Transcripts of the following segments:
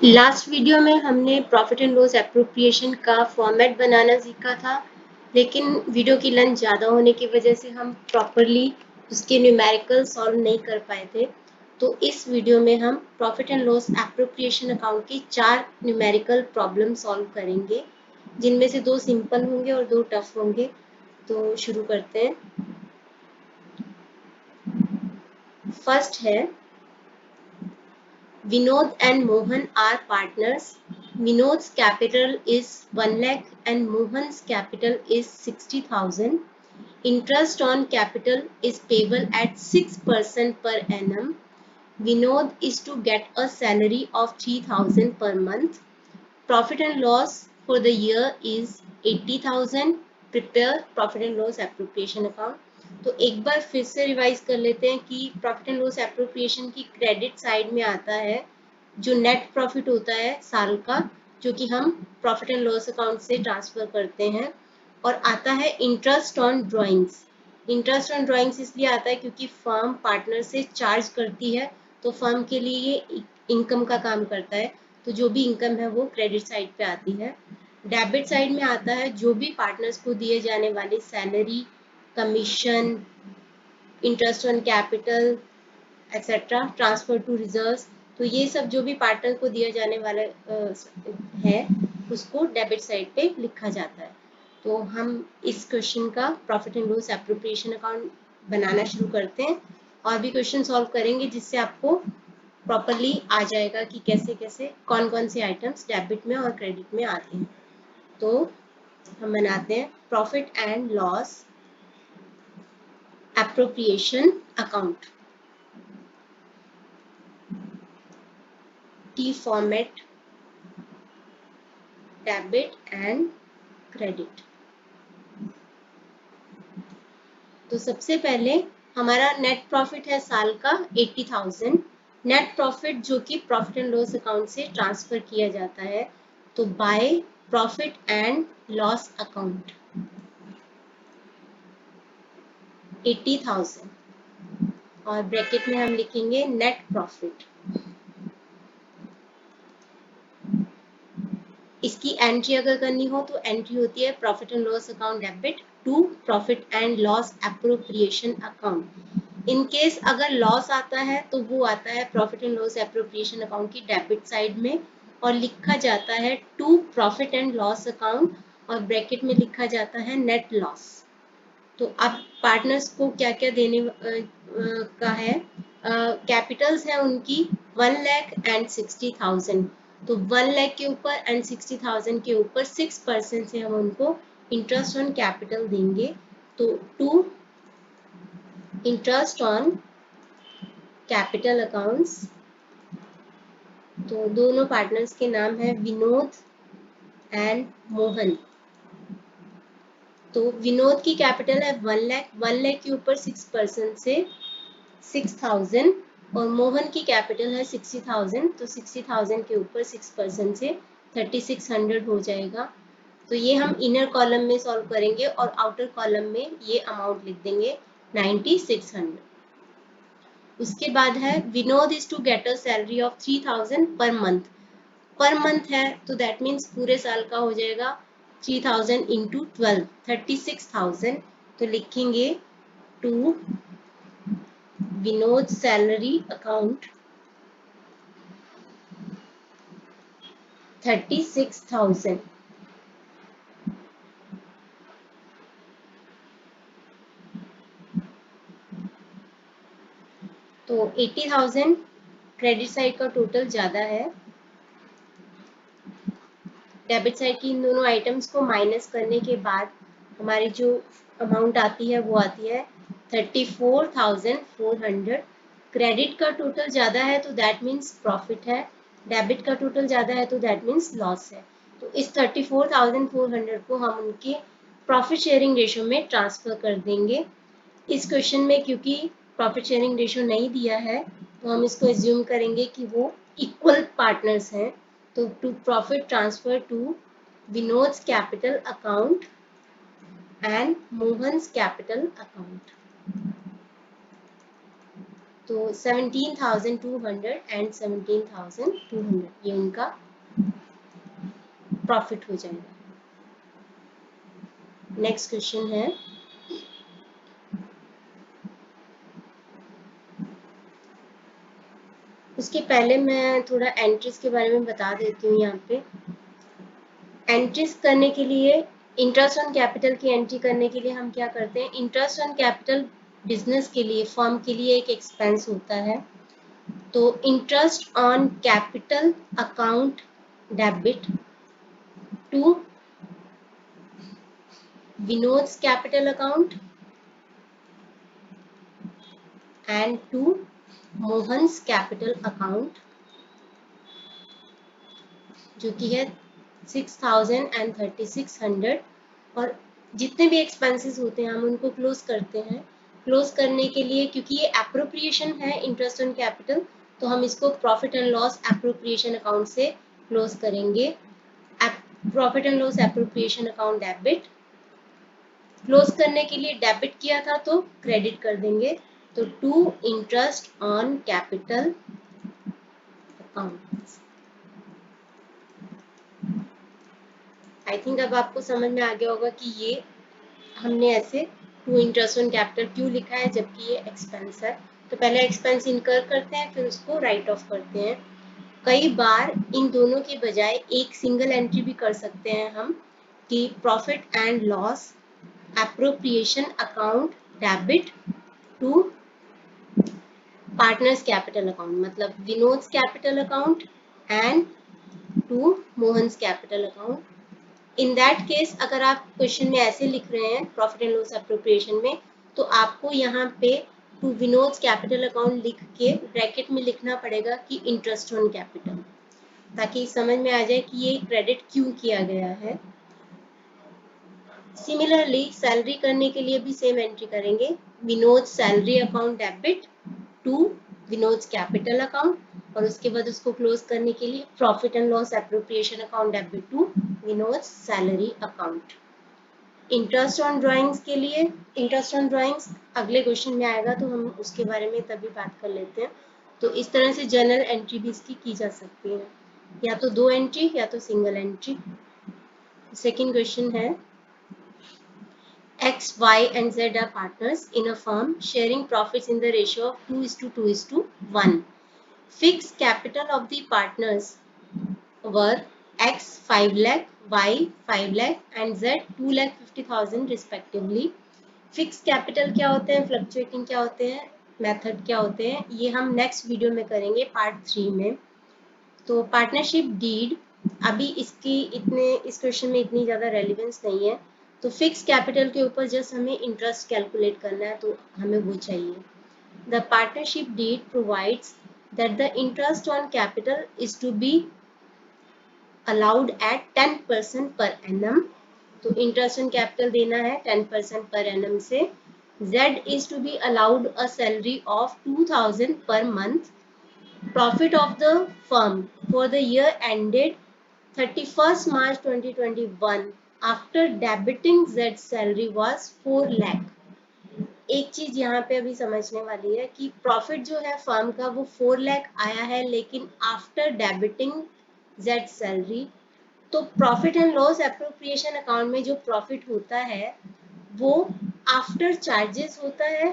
Last video में हमने profit and loss appropriation का फॉर्मेट बनाना सीखा था, लेकिन वीडियो की लेंथ ज़्यादा होने की वजह से हम प्रॉपरली उसके न्यूमेरिकल सॉल्व नहीं कर पाए थे। तो इस वीडियो में हम profit and loss appropriation account की 4 न्यूमेरिकल प्रॉब्लम सॉल्व करेंगे, जिनमें से 2 सिंपल होंगे और 2 टफ होंगे। तो शुरू करते हैं। फर्स्ट है, Vinod and Mohan are partners. Vinod's capital is 1 lakh and Mohan's capital is 60,000. Interest on capital is payable at 6% per annum. Vinod is to get a salary of 3,000 per month. Profit and loss for the year is 80,000. Prepare profit and loss appropriation account. तो एक बार फिर से revise कर लेते हैं कि profit and loss appropriation की credit side में आता है जो नेट प्रॉफिट होता है साल का, जो कि हम प्रॉफिट एंड लॉस अकाउंट से ट्रांसफर करते हैं, और आता है interest on drawings. Interest on drawings इसलिए आता है क्योंकि फर्म पार्टनर से चार्ज करती है, तो फर्म के लिए ये इनकम का काम करता है, तो जो भी इनकम है वो क्रेडिट साइड पे आती है। डेबिट साइड में आता है जो भी पार्टनर्स को दिए जाने वाले salary, commission, interest on capital etcetera, transfer to reserves, तो ये सब जो भी पार्टनर को दिया जाने वाला है उसको डेबिट साइड पे लिखा जाता है। तो हम इस क्वेश्चन का profit and loss appropriation account बनाना शुरू करते हैं, और भी क्वेश्चन सॉल्व करेंगे जिससे आपको प्रॉपरली आ जाएगा कि कैसे कैसे कौन कौन से आइटम्स डेबिट में और क्रेडिट में आते हैं। तो हम बनाते हैं profit and loss appropriation account. T format, debit and credit. तो सबसे पहले हमारा नेट प्रॉफिट है साल का 80,000। नेट प्रॉफिट जो कि प्रॉफिट एंड लॉस अकाउंट से ट्रांसफर किया जाता है, तो by profit and loss account 80,000, और ब्रैकेट में हम लिखेंगे नेट प्रॉफिट। इसकी एंट्री अगर करनी हो तो एंट्री होती है profit and loss account debit to profit and loss appropriation account. In case अगर लॉस आता है तो वो आता है profit and loss appropriation account की डेबिट साइड में, और लिखा जाता है to profit and loss account, और ब्रैकेट में लिखा जाता है नेट लॉस। तो अब पार्टनर्स को क्या क्या देने का है, कैपिटल्स है उनकी 1 लाख एंड 60,000। तो 1 लाख के ऊपर एंड 60,000 के ऊपर 6% से हम उनको इंटरेस्ट ऑन कैपिटल देंगे। तो to interest on capital accounts, तो दोनों पार्टनर्स के नाम है विनोद एंड मोहन। तो विनोद की कैपिटल है 1 लाख, 1 लाख के ऊपर 6% से 6,000, और मोहन की कैपिटल है 60,000, तो 60,000 के ऊपर 6% से 3600 हो जाएगा। तो ये हम इनर कॉलम में सॉल्व करेंगे और आउटर कॉलम में ये अमाउंट लिख देंगे 9600। उसके बाद है Vinod is to get a salary of 3,000 per month. Per month है तो दैट मीन्स पूरे साल का हो जाएगा 3,000 इंटू 12, 36,000। तो लिखेंगे टू विनोद सैलरी अकाउंट 36,000। तो 80,000 क्रेडिट साइड का टोटल ज्यादा है, डेबिट साइड की इन दोनों आइटम्स को माइनस करने के बाद हमारी जो अमाउंट आती है वो आती है 34,400। क्रेडिट का टोटल ज्यादा है तो दैट मीन्स प्रॉफिट है, डेबिट का टोटल ज्यादा है तो दैट मीन्स लॉस है। तो इस 34,400 को हम उनके प्रॉफिट शेयरिंग रेशियो में ट्रांसफर कर देंगे। इस क्वेश्चन में क्योंकि प्रॉफिट शेयरिंग रेशियो नहीं दिया है, तो हम इसको एज्यूम करेंगे कि वो इक्वल पार्टनर्स हैं। तो to profit transfer to Vinod's capital account and Mohan's capital account. तो 17,200 एंड 17,200 ये उनका प्रॉफिट हो जाएगा। नेक्स्ट क्वेश्चन है, उसके पहले मैं थोड़ा एंट्रीज के बारे में बता देती हूँ। यहाँ पे एंट्रीज करने के लिए, इंटरेस्ट ऑन कैपिटल की एंट्री करने के लिए हम क्या करते हैं, इंटरेस्ट ऑन कैपिटल बिजनेस के लिए, फर्म के लिए एक एक्सपेंस होता है। तो interest on capital account debit to Vinod's capital account and to Mohan's capital account, जो कि है 6,000 एंड 3,600। और जितने भी एक्सपेंसेस होते हैं हम उनको क्लोज करते हैं। क्लोज करने के लिए, क्योंकि ये एप्रोप्रिएशन है इंटरेस्ट ऑन कैपिटल, तो हम इसको profit and loss appropriation account से क्लोज करेंगे। Profit and loss appropriation account debit, close करने के लिए डेबिट किया था तो क्रेडिट कर देंगे, तो to interest on capital account. I think अब आपको समझ में आ गया होगा कि ये हमने ऐसे टू इंटरेस्ट ऑन कैपिटल क्यों लिखा है जबकि ये एक्सपेंस है। तो पहले एक्सपेंस इनकर करते हैं, फिर उसको राइट ऑफ करते हैं। कई बार इन दोनों के बजाय एक सिंगल एंट्री भी कर सकते हैं हम, कि profit and loss appropriation account debit to partners capital account, मतलब Vinod's capital account and to Mohan's capital account. In that case अगर आप क्वेश्चन में ऐसे लिख रहे हैं प्रॉफिट एंड लॉस एप्रोप्रिएशन में, तो आपको यहाँ पे टू विनोद्स कैपिटल अकाउंट लिख के ब्रैकेट में लिखना पड़ेगा कि इंटरेस्ट ऑन कैपिटल, ताकि समझ में आ जाए कि ये क्रेडिट क्यों किया गया है। सिमिलरली सैलरी करने के लिए भी सेम एंट्री करेंगे, Vinod salary account debit to Vinod's capital account, और उसके बाद उसको क्लोज करने के लिए profit and loss appropriation account debit to Vinod's salary account. Interest on drawings के लिए, इंटरेस्ट ऑन ड्राइंग्स अगले क्वेश्चन में आएगा तो हम उसके बारे में तभी बात कर लेते हैं। तो इस तरह से जनरल एंट्री भी इसकी की जा सकती है, या तो दो एंट्री या तो सिंगल एंट्री। सेकेंड क्वेश्चन है, X, Y and Z are partners in a firm sharing profits in the ratio of 2:2:1. Fixed capital of the partners were X 5 lakh, Y 5 lakh and Z 2,50,000 respectively. Fix capital क्या होते हैं, fluctuating क्या होते हैं, method क्या होते हैं, ये हम नेक्स्ट वीडियो में करेंगे पार्ट 3 में। तो पार्टनरशिप डीड अभी इस क्वेश्चन में इतनी ज़्यादा रेलिवेंस नहीं है। तो फिक्स कैपिटल के ऊपर जस्ट हमें इंटरेस्ट कैलकुलेट करना है, तो हमें वो चाहिए। The partnership deed provides that the interest on capital is to be allowed at 10% per annum. तो इंटरेस्ट ऑन कैपिटल देना है 10% पर एनम से। Z is to be allowed a salary of 2,000 per month. Profit of the firm for the year ended 31st March 2021 after debiting Z's salary was 4 lakh. एक चीज यहाँ पे अभी समझने वाली है कि प्रॉफिट जो है फर्म का वो 4 लाख आया है, लेकिन आफ्टर डेबिटिंग Z सैलरी। तो profit and loss appropriation account में जो प्रॉफिट होता है वो आफ्टर चार्जेस होता है,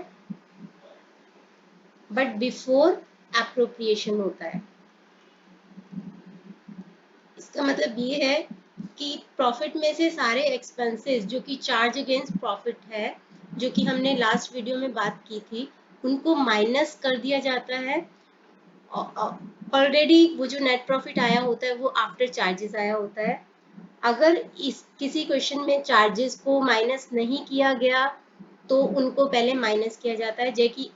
बट बिफोर एप्रोप्रिएशन होता है। इसका मतलब ये है कि प्रॉफिट में से सारे एक्सपेंसेस जो कि चार्ज अगेंस्ट प्रॉफिट है, जो कि हमने लास्ट वीडियो में बात की थी, उनको माइनस कर दिया जाता है। ऑलरेडी वो जो नेट प्रॉफिट आया होता है वो आफ्टर चार्जेस आया होता है। अगर इस किसी क्वेश्चन में चार्जेस को माइनस नहीं किया गया तो उनको पहले माइनस किया जाता है,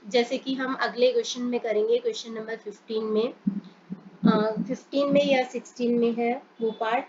जैसे कि हम अगले क्वेश्चन में करेंगे, क्वेश्चन नंबर 15 में। 15 में या 16 में है वो पार्ट।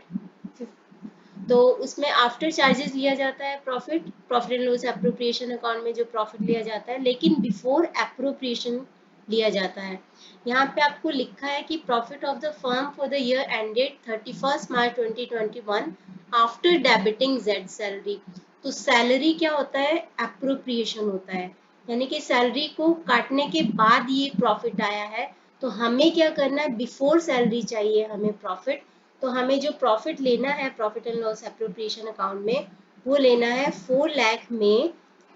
तो उसमें आफ्टर चार्जेस लिया जाता है profit and loss appropriation account में जो प्रॉफिट लिया जाता है, लेकिन बिफोर एप्रोप्रिएशन लिया जाता है। यहाँ पे आपको लिखा है कि profit of the firm for the year ended 31st March 2021 after debiting Z salary. तो सैलरी क्या होता है, एप्रोप्रिएशन होता है। यानी कि सैलरी को काटने के बाद ये प्रॉफिट आया है। तो हमें क्या करना है, बिफोर सैलरी चाहिए हमें प्रॉफिट। तो हमें जो प्रॉफिट लेना है profit and loss appropriation account में, वो लेना है 4 लाख में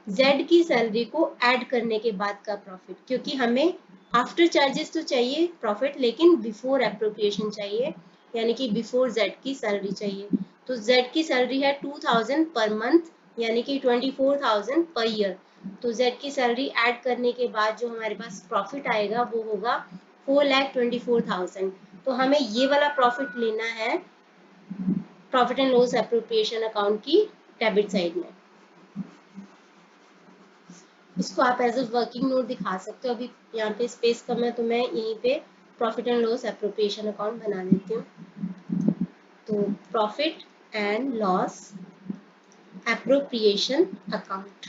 जेड की सैलरी को ऐड करने के बाद का प्रॉफिट, क्योंकि हमें आफ्टर चार्जेस तो चाहिए प्रॉफिट, लेकिन बिफोर एप्रोप्रिएशन चाहिए, यानी कि बिफोर जेड की सैलरी चाहिए। तो जेड की सैलरी है 2000 पर मंथ, यानी कि 24,000 पर ईयर। तो जेड की सैलरी ऐड करने के बाद जो हमारे पास प्रॉफिट आएगा वो होगा 4,24,000। तो हमें ये वाला प्रॉफिट लेना है profit and loss appropriation account की डेबिट साइड में। इसको आप एज अ वर्किंग नोट दिखा सकते हो। अभी यहाँ पे स्पेस कम है तो मैं यहीं पे profit and loss appropriation account बना देती हूँ। तो profit and loss appropriation account.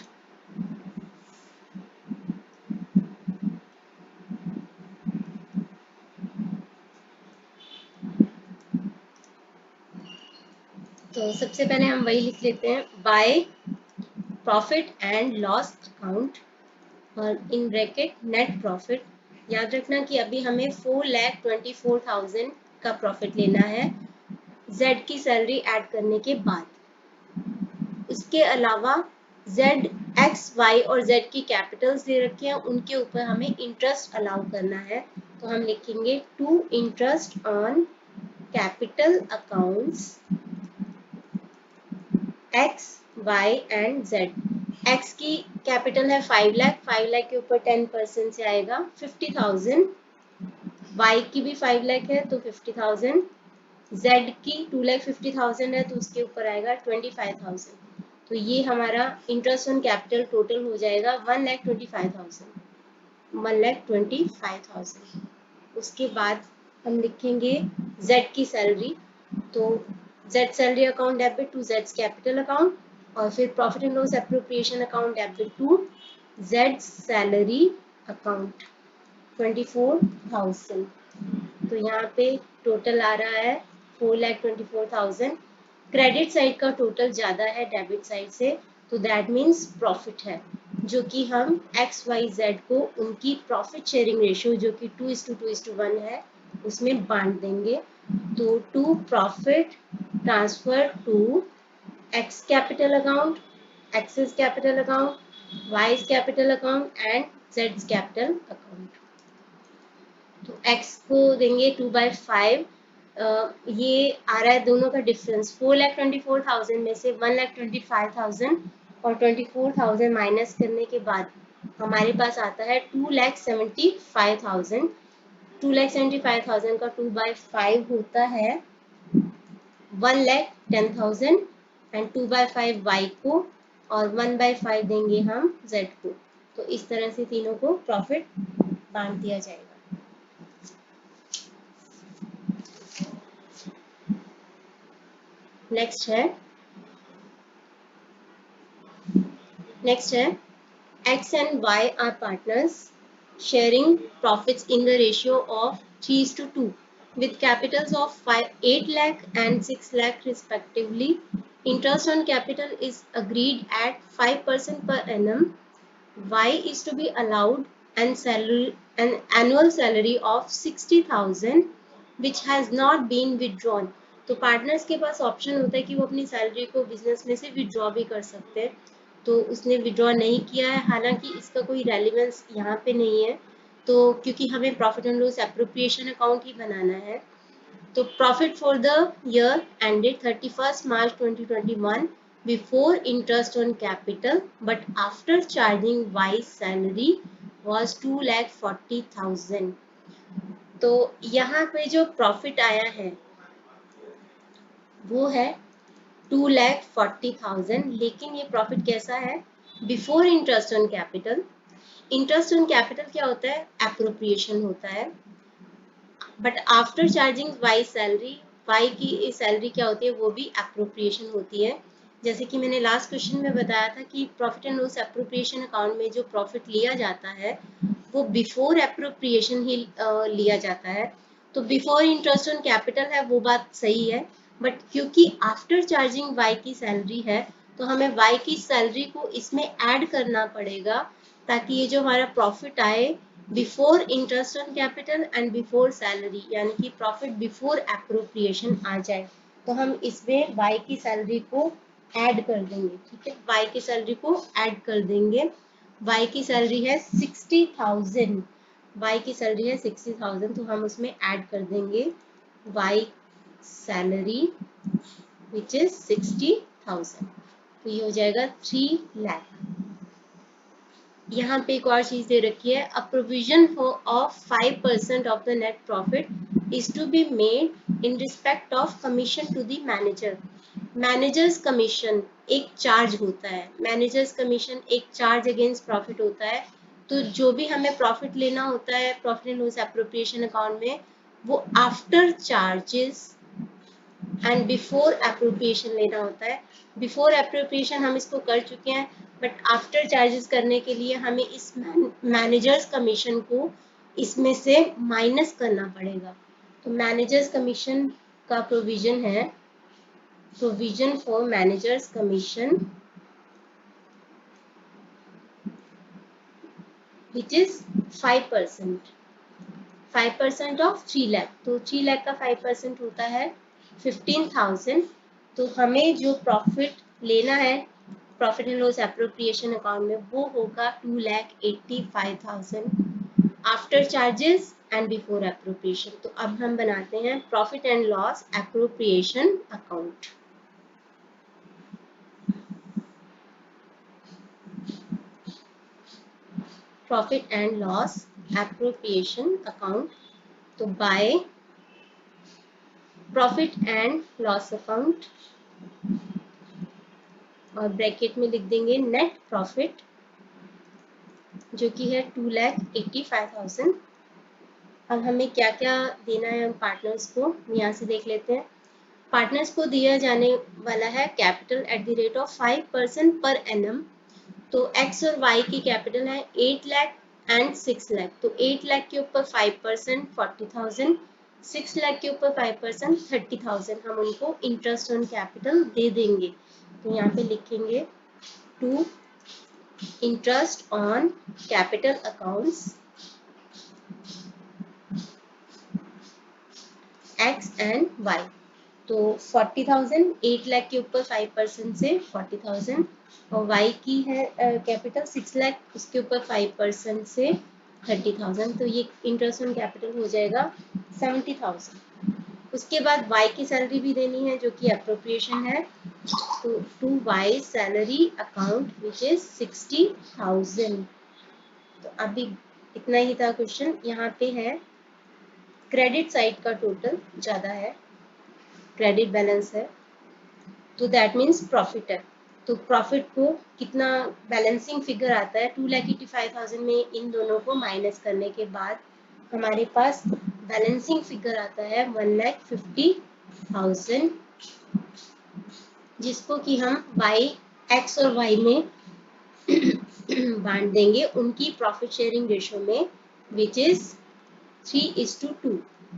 तो सबसे पहले हम वही लिख लेते हैं, bye profit and loss account और इन ब्रैकेट नेट प्रॉफिट। याद रखना कि अभी हमें 4,24,000 का प्रॉफिट लेना है जेड की सैलरी ऐड करने के बाद। इसके अलावा जेड एक्स वाई और जेड की कैपिटल्स दे रखे हैं, उनके ऊपर हमें इंटरेस्ट अलाउ करना है। तो हम लिखेंगे to interest on capital accounts X Y and Z. X की कैपिटल है 5 लाख, 5 लाख के ऊपर 10% से आएगा 50,000। वाई की भी 5 लाख है तो 50,000। जेड की 2,50,000 है तो उसके ऊपर आएगा 25,000। तो ये हमारा इंटरेस्ट ऑन कैपिटल टोटल हो जाएगा 1,25,000, 1,25,000। उसके बाद हम लिखेंगे जेड की सैलरी। तो Z salary account debit to Z capital account, और फिर profit and loss appropriation account debit to Z salary account 24,000। तो यहाँ पे टोटल आ रहा है 4,24,000। क्रेडिट साइड का टोटल ज़्यादा है डेबिट साइड से, तो दैट मीन्स प्रॉफिट है, जो कि हम एक्स वाई जेड को उनकी प्रॉफिट शेयरिंग रेशियो जो कि 2:2:1 है उसमें बांट देंगे। तो to profit transfer to X capital account, X's capital account, Y's capital account and जेड्स कैपिटल अकाउंट। तो x को देंगे 2/5। ये आ रहा है दोनों का डिफरेंस, 4,24,000 में से 1,25,000 और 24,000 माइनस करने के बाद हमारे पास आता है 2,75,000। 2,75,000 का 2/5 होता है 1,10,000 एंड 2/5 y को और 1/5 देंगे हम z को। तो इस तरह से तीनों को प्रॉफिट बांट दिया जाएगा। नेक्स्ट है x and y are partners sharing profits in the ratio of 3:2 with capitals of 8 lakh and 6 lakh respectively. Interest on capital is agreed at 5% per annum. Y is to be allowed an annual salary of 60,000 which has not been withdrawn. तो partners के पास option होता है कि वो अपनी salary को business में से विड्रॉ भी कर सकते हैं। तो उसने विड्रॉ नहीं किया है, हालांकि इसका कोई रेलिवेंस यहाँ पे नहीं है, तो क्योंकि हमें profit and loss appropriation account ही बनाना है। तो profit for the year ended 31 March 2021 before interest on capital but after charging Y's salary was 2,40,000। तो यहाँ पे जो प्रॉफिट आया है वो है 2,40,000, लेकिन ये प्रॉफिट कैसा है, before interest on capital. Interest on capital क्या होता है, एप्रोप्रिएशन होता है, but after charging Y salary, Y की सैलरी क्या होती है वो भी एप्रोप्रिएशन होती है। जैसे कि मैंने लास्ट क्वेश्चन में बताया था कि profit and loss appropriation account में जो प्रॉफिट लिया जाता है वो बिफोर एप्रोप्रिएशन ही लिया जाता है। तो बिफोर इंटरेस्ट ऑन कैपिटल है वो बात सही है, बट क्योंकि आफ्टर चार्जिंग वाई की सैलरी है तो हमें वाई की सैलरी को इसमें ऐड करना पड़ेगा ताकि ये जो हमारा प्रॉफिट आए before interest on capital and before salary, यानी कि प्रॉफिट बिफोर एप्रोप्रिएशन आ जाए। तो हम इसमें वाई की सैलरी को ऐड कर देंगे। ठीक है, वाई की सैलरी को ऐड कर देंगे। वाई की सैलरी है 60,000, वाई की सैलरी है 60,000, तो हम उसमें ऐड कर देंगे वाई सैलरी विच इज 60,000, तो ये हो जाएगा 3 लाख। यहाँ पे एक और चीज दे रखी है, a provision of 5% of the net profit is to be made in respect of commission to the manager. Manager's commission एक चार्ज होता है, मैनेजर्स कमीशन एक चार्ज अगेंस्ट प्रॉफिट होता है। तो जो भी हमें प्रॉफिट लेना होता है profit and loss appropriation account में, वो after charges and before appropriation लेना होता है। बिफोर एप्रोप्रिएशन हम इसको कर चुके हैं, बट आफ्टर चार्जेस करने के लिए हमें इस मैनेजर्स कमीशन को इसमें से माइनस करना पड़ेगा। तो मैनेजर्स कमीशन का प्रोविजन है, provision for managers commission which is 5%, 5% of 3 lakh. तो 3 लाख का 5% होता है 15,000। तो हमें जो प्रॉफिट लेना है profit and loss appropriation account में, वो होगा 2,85,000 after charges and before appropriation. तो अब हम बनाते हैं profit and loss appropriation account. Profit and loss appropriation account, तो by profit and loss account और ब्रैकेट में लिख देंगे नेट प्रॉफिट, जो कि है 2,85,000। अब हमें क्या क्या देना है हम पार्टनर्स को, यहाँ से देख लेते हैं। पार्टनर्स को दिया जाने वाला है capital at the rate of 5% per annum. तो एक्स और वाई की कैपिटल है 8 लाख एंड 6 लाख। तो 8 लाख के ऊपर 5% 40,000, 6 लाख के ऊपर 5% 30,000 हम उनको इंटरेस्ट ऑन कैपिटल दे देंगे। तो यहाँ पे लिखेंगे to interest on capital accounts X and Y। तो 40,000, 8 लाख के ऊपर 5% से 40,000, और Y की है कैपिटल 6 लाख, उसके ऊपर 5% से 30,000। तो ये इंटरेस्ट ऑन कैपिटल हो जाएगा 70,000। उसके बाद Y की सैलरी भी देनी है, जो कि अप्रोप्रिएशन है। तो to Y salary account which is 60,000। तो अभी इतना ही था क्वेश्चन। यहाँ पे है क्रेडिट साइड का टोटल ज्यादा है, क्रेडिट बैलेंस है, तो दैट मीन्स प्रॉफिट है। तो प्रॉफिट को कितना बैलेंसिंग फिगर आता है 2,85,000 में, इन दोनों को माइनस करने के बाद हमारे पास बैलेंसिंग फिगर आता है 1,50,000, जिसको कि हम बाई एक्स और वाई में बांट देंगे उनकी प्रॉफिट शेयरिंग रेशो में, विच इज 3:2।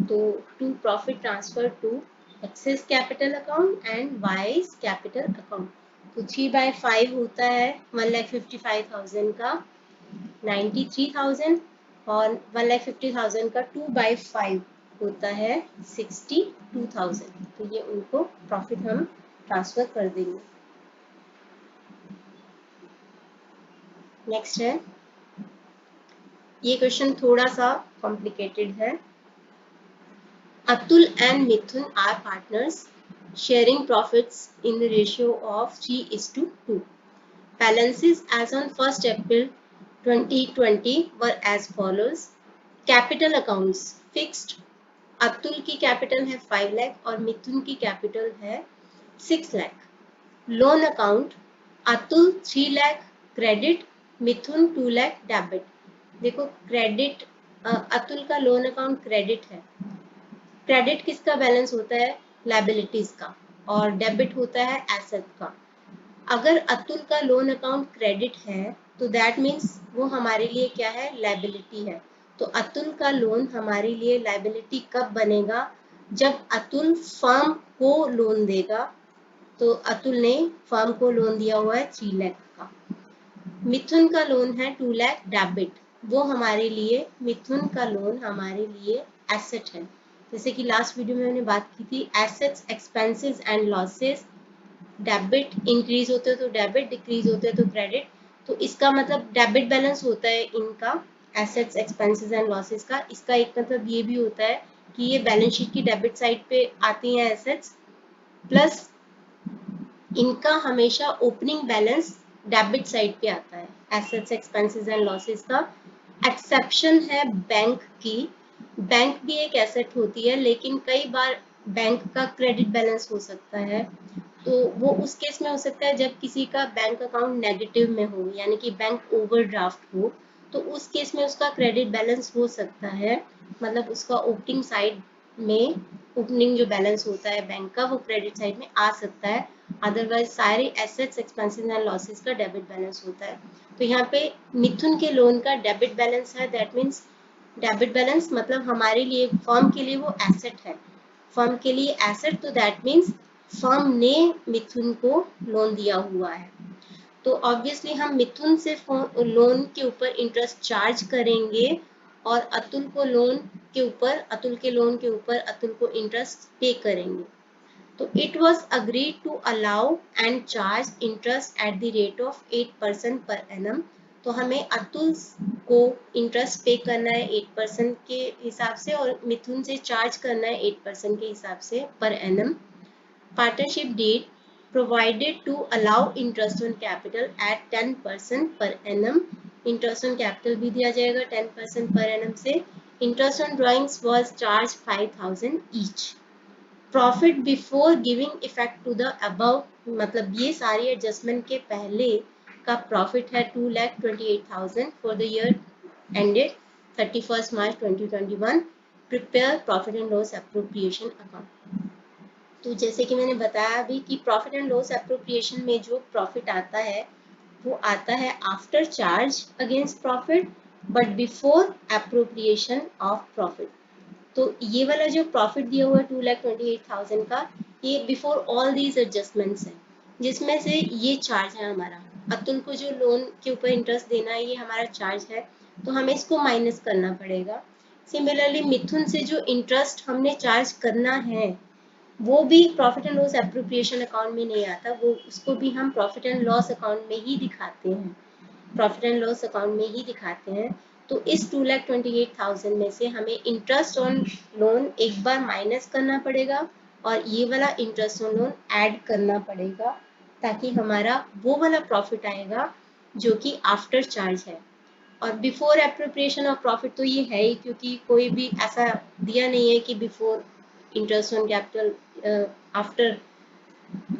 तो to profit transfer to X's capital account and Y's capital account. तो 3/5 होता है 1,55,000 का 93,000, और 1,50,000 का 2/5 होता है 62,000। तो ये उनको प्रॉफिट हम ट्रांसफर कर देंगे। नेक्स्ट है, ये क्वेश्चन थोड़ा सा कॉम्प्लिकेटेड है। Atul and Mithun are partners sharing profits in the ratio of 3:2. Balances as on 1st April 2020 were as follows. Capital accounts fixed, Atul की कैपिटल है 5 लाख और मिथुन की कैपिटल है 6 lakh. Loan account Atul 3 lakh credit, Mithun 2 lakh debit. देखो क्रेडिट, अतुल का लोन अकाउंट क्रेडिट है। Credit किसका balance होता है, लायबिलिटीज का, और डेबिट होता है एसेट का। अगर अतुल का लोन अकाउंट क्रेडिट है तो दैट मीन्स वो हमारे लिए क्या है, लायबिलिटी है। तो अतुल का लोन हमारे लिए लायबिलिटी कब बनेगा, जब अतुल फर्म को लोन देगा। तो अतुल ने फर्म को लोन दिया हुआ है 3 लाख का। मिथुन का लोन है 2 लाख डेबिट, वो हमारे लिए, मिथुन का लोन हमारे लिए एसेट है। जैसे कि लास्ट वीडियो में मैंने बात की थी, assets, expenses and losses, debit increase होते हैं तो डेबिट, डिक्रीज होते हैं तो क्रेडिट। तो इसका मतलब डेबिट बैलेंस होता है इनका, एसेट्स, एक्सपेंसेस एंड लॉसेस का। इसका एक मतलब ये भी होता है कि ये बैलेंस शीट की डेबिट साइड पे आती हैं एसेट्स, प्लस इनका हमेशा ओपनिंग बैलेंस डेबिट साइड पे आता है, एसेट्स, एक्सपेंसेस एंड लॉसेस का। एक्सेप्शन है बैंक की, बैंक भी एक एसेट होती है, लेकिन कई बार बैंक का क्रेडिट बैलेंस हो सकता है। तो वो उस केस में हो सकता है जब किसी का बैंक अकाउंट नेगेटिव में हो, यानी कि बैंक ओवरड्राफ्ट हो, तो उस केस में उसका क्रेडिट बैलेंस हो सकता है, मतलब उसका ओपनिंग साइड में, ओपनिंग जो बैलेंस होता है बैंक का वो क्रेडिट साइड में आ सकता है। अदरवाइज सारे एसेट्स, एक्सपेंसेस एंड लॉसेस का डेबिट बैलेंस होता है। तो यहाँ पे मिथुन के लोन का डेबिट बैलेंस है, दैट मीन्स डेबिट बैलेंस मतलब हमारे लिए, फर्म के लिए वो एसेट है, फर्म के लिए एसेट, तो दैट मीन्स फर्म ने मिथुन को लोन दिया हुआ है। तो ऑब्वियसली हम मिथुन से लोन के ऊपर इंटरेस्ट चार्ज करेंगे और अतुल को लोन के ऊपर, अतुल के लोन के ऊपर अतुल को इंटरेस्ट पे करेंगे। तो it was agreed to allow and charge interest at the rate of 8% per annum। तो हमें अतुल को इंटरेस्ट पे करना है 8% के हिसाब से और मिथुन से चार्ज करना है 8% के हिसाब से per annum. Partnership deed provided to allow interest on capital at 10% per annum। Interest on capital भी दिया जाएगा 10% पर एनम से। Interest on drawings was charge 5000 each. Profit before giving effect to the above, मतलब ये सारी adjustment के पहले का प्रॉफिट है 2,28,000 for the year ended 31 March 2021। Prepare profit and loss appropriation account. तो जैसे कि मैंने बताया अभी कि प्रॉफिट एंड लॉस अप्रोप्रिएशन में जो प्रॉफिट आता है वो आता है after charge against profit but before appropriation of profit. तो ये वाला जो प्रॉफिट दिया हुआ है 2,28,000 का, ये बिफोर ऑल दीज एडजस्टमेंट्स है, जिसमें से ये चार्ज है हमारा, अतुल को जो लोन के ऊपर इंटरेस्ट देना है ये हमारा चार्ज है, तो हमें इसको माइनस करना पड़ेगा। सिमिलरली मिथुन से जो इंटरेस्ट हमने चार्ज करना है वो भी profit and loss appropriation account में नहीं आता, वो उसको भी हम प्रॉफिट एंड लॉस अकाउंट में ही दिखाते हैं, प्रॉफिट एंड लॉस अकाउंट में ही दिखाते हैं। तो इस 2,28,000 में से हमें इंटरेस्ट ऑन लोन एक बार माइनस करना पड़ेगा और ये वाला इंटरेस्ट ऑन लोन ऐड करना पड़ेगा, ताकि हमारा वो वाला प्रॉफिट आएगा जो कि आफ्टर चार्ज है। और बिफोर एप्रोप्रिएशन ऑफ प्रॉफिट तो ये है ही, क्योंकि कोई भी ऐसा दिया नहीं है कि before interest on capital, after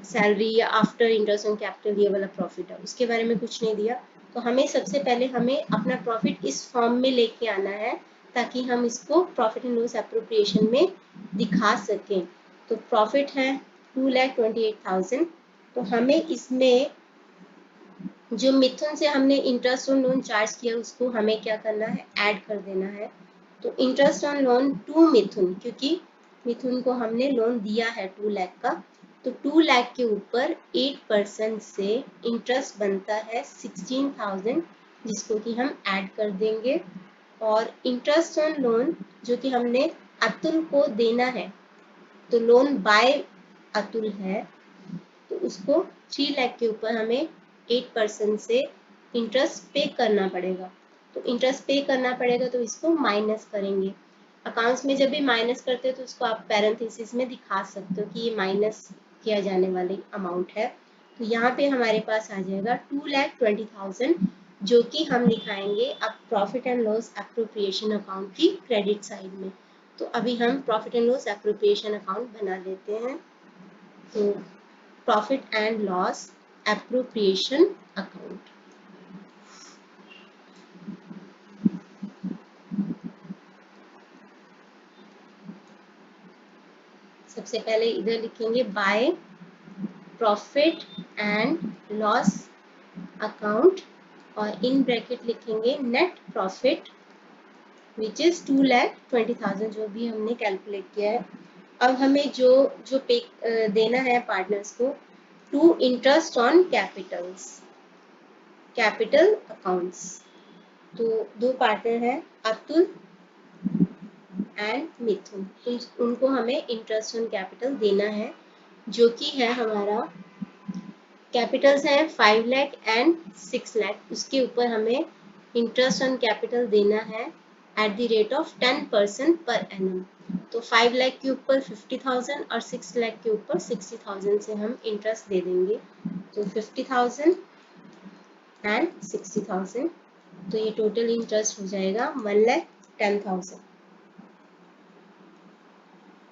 salary या आफ्टर इंटरेस्ट ऑन कैपिटल ये वाला प्रॉफिट है, उसके बारे में कुछ नहीं दिया। तो हमें सबसे पहले हमें अपना प्रॉफिट इस फॉर्म में लेके आना है ताकि हम इसको प्रॉफिट एंड लॉस एप्रोप्रिएशन में दिखा सकें। तो प्रॉफिट है 2,28,000, तो हमें इसमें जो मिथुन से हमने इंटरेस्ट ऑन लोन चार्ज किया उसको हमें क्या करना है, ऐड कर देना है। तो इंटरेस्ट ऑन लोन टू मिथुन, क्योंकि मिथुन को हमने लोन दिया है 2 लाख का, तो 2 लाख के ऊपर 8% से इंटरेस्ट बनता है 16,000, जिसको कि हम ऐड कर देंगे। और इंटरेस्ट ऑन लोन जो कि हमने अतुल को देना है, तो लोन बाय अतुल है, तो उसको 3 लाख के ऊपर हमें 8% से इंटरेस्ट पे करना पड़ेगा। तो इंटरेस्ट पे करना पड़ेगा तो इसको माइनस करेंगे। अकाउंट्स में जब भी माइनस करते हैं तो उसको आप पैरेंथेसिस में दिखा सकते हो कि ये माइनस किया जाने वाली अमाउंट है। तो यहाँ पे हमारे पास आ जाएगा 2,20,000, जो कि हम दिखाएंगे अब profit and loss appropriation account की क्रेडिट साइड में। तो अभी हम profit and loss appropriation account बना लेते हैं। तो profit and loss appropriation account, सबसे पहले इधर लिखेंगे bye profit and loss account और इन ब्रैकेट लिखेंगे नेट प्रॉफिट विच इज 2,20,000 जो भी हमने कैलकुलेट किया है। अब हमें जो जो पे देना है पार्टनर्स को, to interest on capitals. Capital accounts. तो दो पार्टनर हैं अतुल एंड मिथुन, उनको हमें इंटरेस्ट ऑन कैपिटल देना है, जो कि है हमारा कैपिटल्स हैं 5 लाख एंड 6 लाख। उसके ऊपर हमें इंटरेस्ट ऑन कैपिटल देना है at the rate of 10% per annum. तो 5 लाख के ऊपर 50,000 और 6 लाख के ऊपर 60,000 से हम इंटरेस्ट दे देंगे। तो 50,000 एंड 60,000, तो ये टोटल इंटरेस्ट हो जाएगा 1,10,000।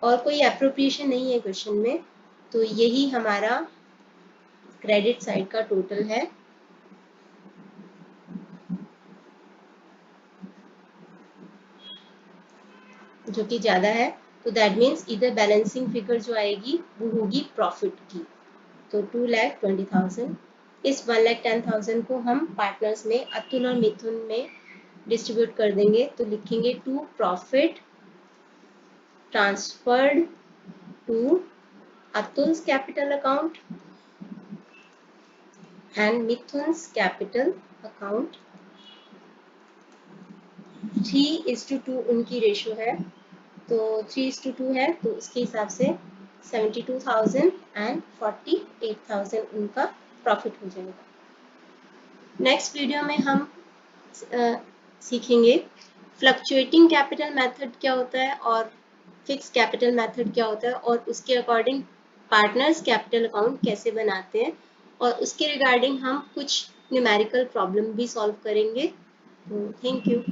और कोई एप्रोप्रिएशन नहीं है क्वेश्चन में, तो यही हमारा क्रेडिट साइड का टोटल है। जो कि ज्यादा है, तो दैट मीन्स इधर बैलेंसिंग फिगर जो आएगी वो होगी प्रॉफिट की। तो 2,20,000, इस 1,10,000 को हम पार्टनर्स में अतुल और मिथुन में डिस्ट्रीब्यूट कर देंगे। तो लिखेंगे to profit transferred to Atul's capital account and Mithun's capital account. 3:2 उनकी रेशियो है, तो 3:2 है, तो उसके हिसाब से 72,000 एंड 48,000 उनका प्रॉफिट हो जाएगा। नेक्स्ट वीडियो में हम सीखेंगे फ्लक्चुएटिंग कैपिटल मेथड क्या होता है और फिक्स कैपिटल मेथड क्या होता है, और उसके अकॉर्डिंग पार्टनर्स कैपिटल अकाउंट कैसे बनाते हैं, और उसके रिगार्डिंग हम कुछ न्यूमेरिकल प्रॉब्लम भी सॉल्व करेंगे। Thank you.